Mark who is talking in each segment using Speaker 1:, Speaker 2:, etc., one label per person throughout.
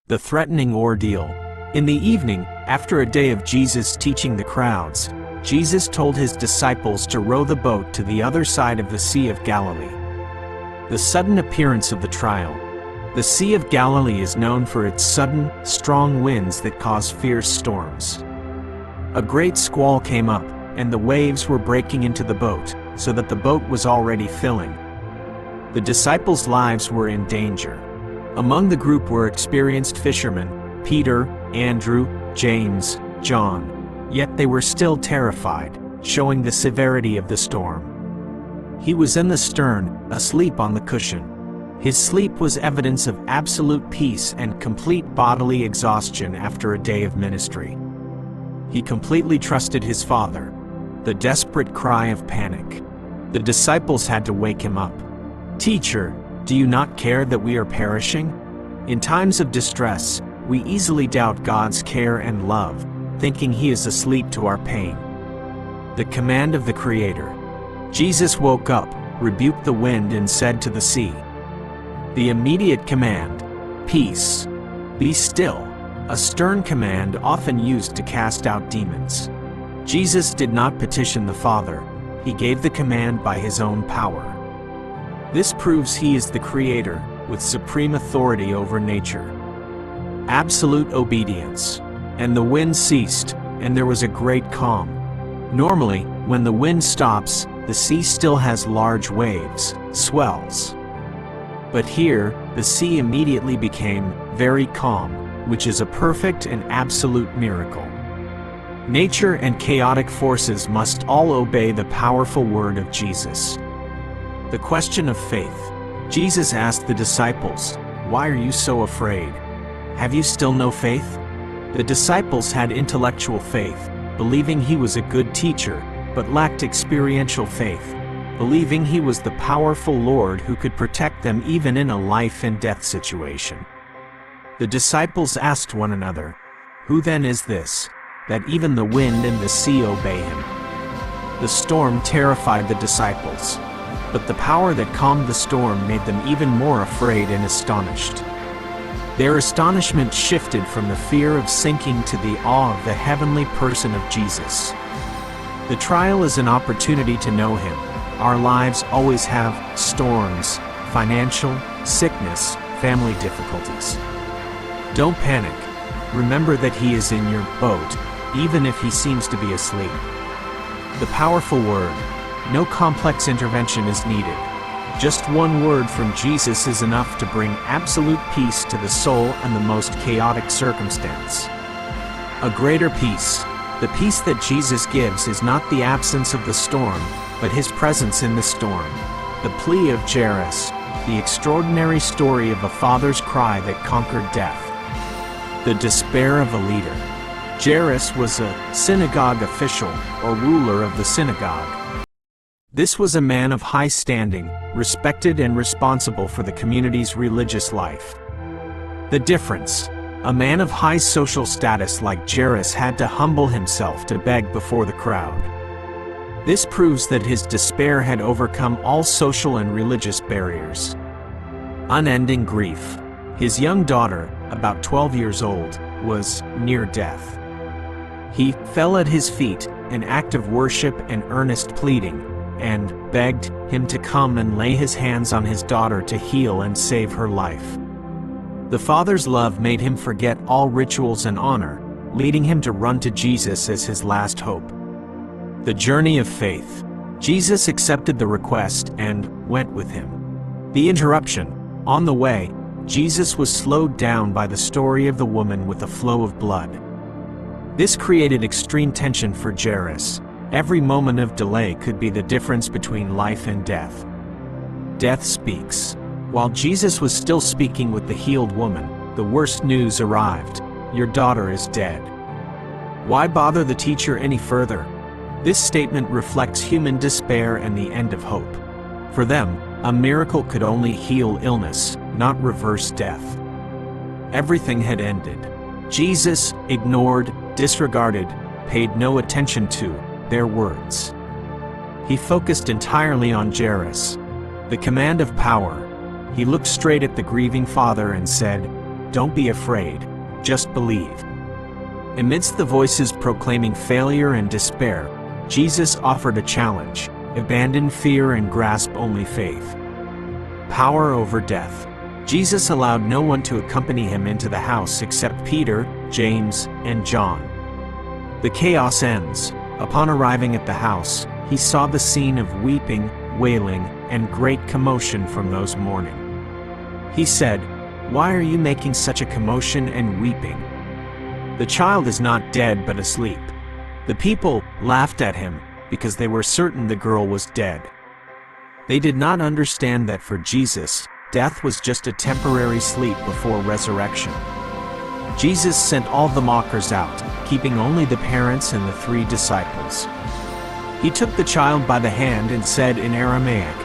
Speaker 1: The threatening ordeal. In the evening, after a day of Jesus teaching the crowds, Jesus told his disciples to row the boat to the other side of the Sea of Galilee. The sudden appearance of the trial. The Sea of Galilee is known for its sudden, strong winds that cause fierce storms. A great squall came up, and the waves were breaking into the boat, so that the boat was already filling. The disciples' lives were in danger. Among the group were experienced fishermen, Peter, Andrew, James, John. Yet they were still terrified, showing the severity of the storm. He was in the stern, asleep on the cushion. His sleep was evidence of absolute peace and complete bodily exhaustion after a day of ministry. He completely trusted his Father. The desperate cry of panic. The disciples had to wake him up. "Teacher, do you not care that we are perishing?" In times of distress, we easily doubt God's care and love, thinking he is asleep to our pain. The command of the Creator. Jesus woke up, rebuked the wind and said to the sea. The immediate command, "Peace, be still," a stern command often used to cast out demons. Jesus did not petition the Father, he gave the command by his own power. This proves he is the Creator, with supreme authority over nature. Absolute obedience. And the wind ceased, and there was a great calm. Normally, when the wind stops, the sea still has large waves, swells. But here, the sea immediately became very calm, which is a perfect and absolute miracle. Nature and chaotic forces must all obey the powerful word of Jesus. The question of faith. Jesus asked the disciples, "Why are you so afraid? Have you still no faith?" The disciples had intellectual faith, believing he was a good teacher, but lacked experiential faith, believing he was the powerful Lord who could protect them even in a life and death situation. The disciples asked one another, "Who then is this, that even the wind and the sea obey him?" The storm terrified the disciples, but the power that calmed the storm made them even more afraid and astonished. Their astonishment shifted from the fear of sinking to the awe of the heavenly person of Jesus. The trial is an opportunity to know him. Our lives always have storms, financial, sickness, family difficulties. Don't panic. Remember that he is in your boat, even if he seems to be asleep. The powerful word. No complex intervention is needed. Just one word from Jesus is enough to bring absolute peace to the soul in the most chaotic circumstance. A greater peace. The peace that Jesus gives is not the absence of the storm, but his presence in the storm. The plea of Jairus, the extraordinary story of a father's cry that conquered death. The despair of a leader. Jairus was a synagogue official, or ruler of the synagogue. This was a man of high standing, respected and responsible for the community's religious life. The difference. A man of high social status like Jairus had to humble himself to beg before the crowd. This proves that his despair had overcome all social and religious barriers. Unending grief. His young daughter, about 12 years old, was near death. He fell at his feet, an act of worship and earnest pleading, and begged him to come and lay his hands on his daughter to heal and save her life. The Father's love made him forget all rituals and honor, leading him to run to Jesus as his last hope. The journey of faith. Jesus accepted the request and went with him. The interruption. On the way, Jesus was slowed down by the story of the woman with a flow of blood. This created extreme tension for Jairus. Every moment of delay could be the difference between life and death. Death speaks. While Jesus was still speaking with the healed woman, the worst news arrived. Your daughter is dead. Why bother the teacher any further? This statement reflects human despair and the end of hope. For them, a miracle could only heal illness, not reverse death. Everything had ended. Jesus ignored, disregarded, paid no attention to their words. He focused entirely on Jairus. The command of power. He looked straight at the grieving father and said, "Don't be afraid, just believe." Amidst the voices proclaiming failure and despair, Jesus offered a challenge: abandon fear and grasp only faith. Power over death. Jesus allowed no one to accompany him into the house except Peter, James, and John. The chaos ends. Upon arriving at the house, he saw the scene of weeping, wailing, and great commotion from those mourning. He said, "Why are you making such a commotion and weeping? The child is not dead but asleep." The people laughed at him because they were certain the girl was dead. They did not understand that for Jesus, death was just a temporary sleep before resurrection. Jesus sent all the mockers out, keeping only the parents and the 3 disciples. He took the child by the hand and said in Aramaic,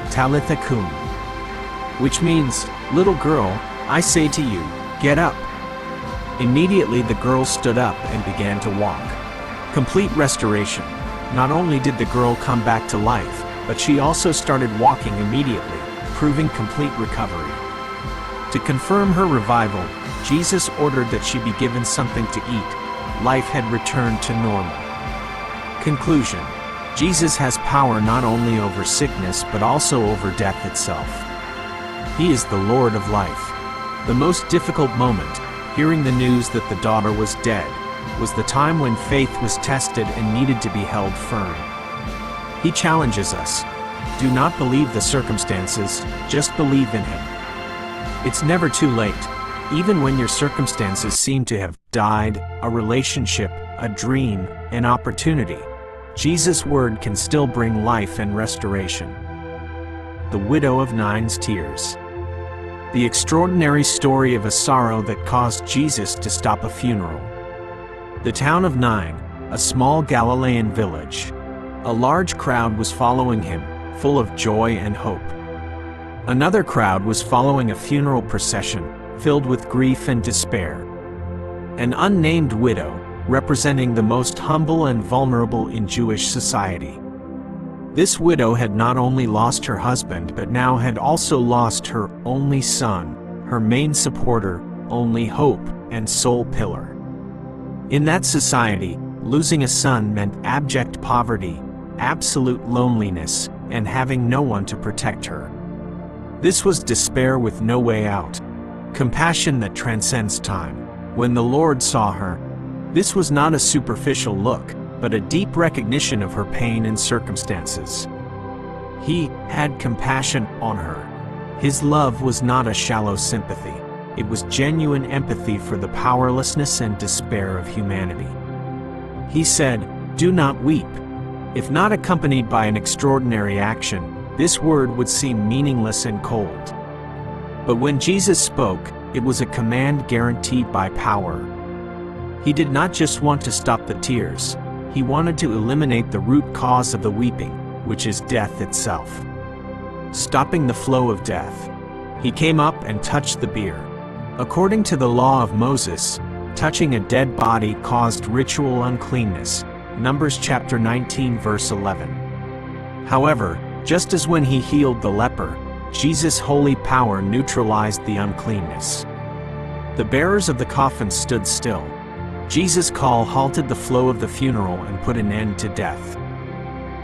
Speaker 1: "Talitha kum," which means, "Little girl, I say to you, get up." Immediately the girl stood up and began to walk. Complete restoration. Not only did the girl come back to life, but she also started walking immediately, proving complete recovery. To confirm her revival, Jesus ordered that she be given something to eat. Life had returned to normal. Conclusion: Jesus has power not only over sickness but also over death itself. He is the Lord of life. The most difficult moment, hearing the news that the daughter was dead, was the time when faith was tested and needed to be held firm. He challenges us: do not believe the circumstances, just believe in Him. It's never too late. Even when your circumstances seem to have died, a relationship, a dream, an opportunity, Jesus' word can still bring life and restoration. The Widow of Nain's Tears. The extraordinary story of a sorrow that caused Jesus to stop a funeral. The town of Nain, a small Galilean village. A large crowd was following him, full of joy and hope. Another crowd was following a funeral procession, filled with grief and despair. An unnamed widow, representing the most humble and vulnerable in Jewish society. This widow had not only lost her husband but now had also lost her only son, her main supporter, only hope, and sole pillar. In that society, losing a son meant abject poverty, absolute loneliness, and having no one to protect her. This was despair with no way out. Compassion that transcends time. When the Lord saw her, this was not a superficial look, but a deep recognition of her pain and circumstances. He had compassion on her. His love was not a shallow sympathy. It was genuine empathy for the powerlessness and despair of humanity. He said, "Do not weep." If not accompanied by an extraordinary action, this word would seem meaningless and cold. But when Jesus spoke, it was a command guaranteed by power. He did not just want to stop the tears. He wanted to eliminate the root cause of the weeping, which is death itself. Stopping the flow of death. He came up and touched the bier. According to the law of Moses, touching a dead body caused ritual uncleanness. Numbers chapter 19 verse 11. However, just as when he healed the leper, Jesus' holy power neutralized the uncleanness. The bearers of the coffin stood still. Jesus' call halted the flow of the funeral and put an end to death.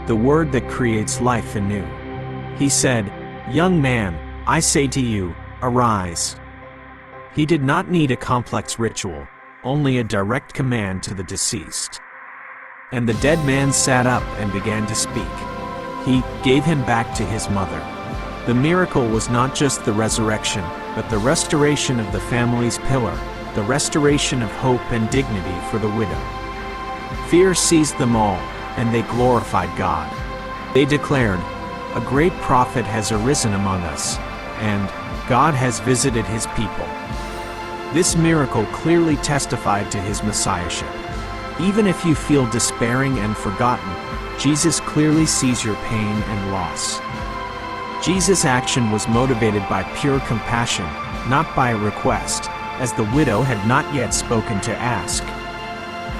Speaker 1: The word that creates life anew. He said, "Young man, I say to you, arise." He did not need a complex ritual, only a direct command to the deceased. And the dead man sat up and began to speak. He gave him back to his mother. The miracle was not just the resurrection, but the restoration of the family's pillar, the restoration of hope and dignity for the widow. Fear seized them all, and they glorified God. They declared, "A great prophet has arisen among us, and God has visited his people." This miracle clearly testified to his messiahship. Even if you feel despairing and forgotten, Jesus clearly sees your pain and loss. Jesus' action was motivated by pure compassion, not by a request, as the widow had not yet spoken to ask.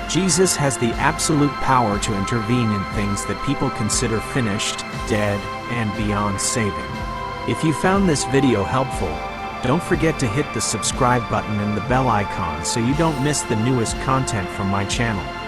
Speaker 1: Jesus has the absolute power to intervene in things that people consider finished, dead, and beyond saving. If you found this video helpful, Don't forget to hit the subscribe button and the bell icon so you don't miss the newest content from my channel.